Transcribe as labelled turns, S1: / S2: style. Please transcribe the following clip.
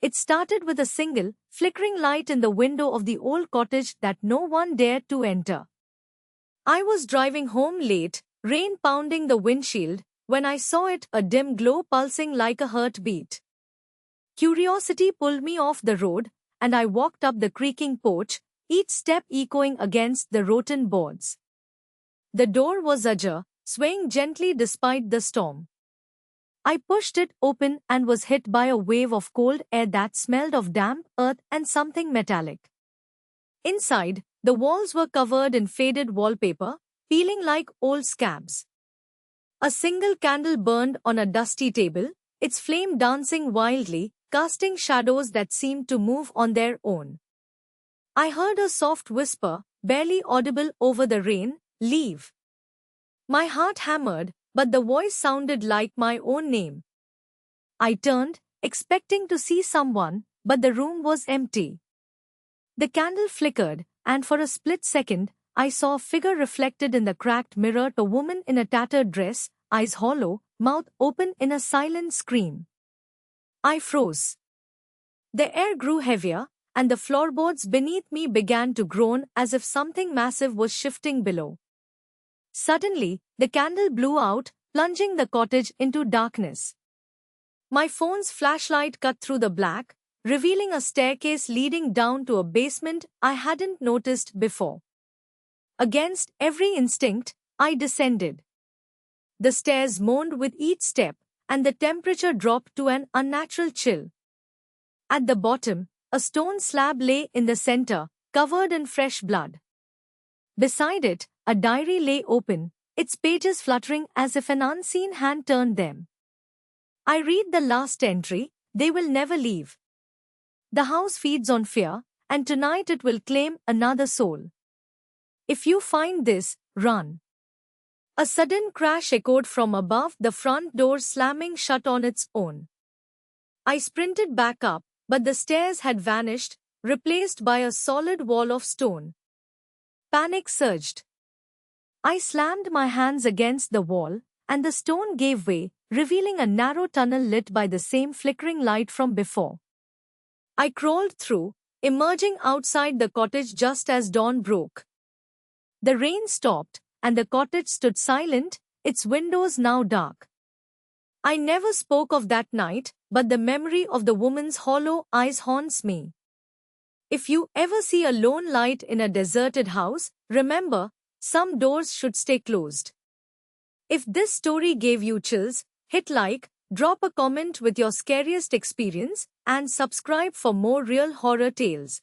S1: It started with a single, flickering light in the window of the old cottage that no one dared to enter. I was driving home late, rain pounding the windshield, when I saw it, a dim glow pulsing like a heartbeat. Curiosity pulled me off the road, and I walked up the creaking porch, each step echoing against the rotten boards. The door was ajar, swaying gently despite the storm. I pushed it open and was hit by a wave of cold air that smelled of damp earth and something metallic. Inside, the walls were covered in faded wallpaper, peeling like old scabs. A single candle burned on a dusty table, its flame dancing wildly, casting shadows that seemed to move on their own. I heard a soft whisper, barely audible over the rain, "Leave." My heart hammered, but the voice sounded like my own name. I turned, expecting to see someone, but the room was empty. The candle flickered, and for a split second, I saw a figure reflected in the cracked mirror, a woman in a tattered dress, eyes hollow, mouth open in a silent scream. I froze. The air grew heavier, and the floorboards beneath me began to groan as if something massive was shifting below. Suddenly, the candle blew out, plunging the cottage into darkness. My phone's flashlight cut through the black, revealing a staircase leading down to a basement I hadn't noticed before. Against every instinct, I descended. The stairs moaned with each step, and the temperature dropped to an unnatural chill. At the bottom, a stone slab lay in the center, covered in fresh blood. Beside it, a diary lay open, its pages fluttering as if an unseen hand turned them. I read the last entry, "They will never leave. The house feeds on fear, and tonight it will claim another soul. If you find this, run." A sudden crash echoed from above, the front door slamming shut on its own. I sprinted back up, but the stairs had vanished, replaced by a solid wall of stone. Panic surged. I slammed my hands against the wall, and the stone gave way, revealing a narrow tunnel lit by the same flickering light from before. I crawled through, emerging outside the cottage just as dawn broke. The rain stopped, and the cottage stood silent, its windows now dark. I never spoke of that night, but the memory of the woman's hollow eyes haunts me. If you ever see a lone light in a deserted house, remember, some doors should stay closed. If this story gave you chills, hit like, drop a comment with your scariest experience, and subscribe for more real horror tales.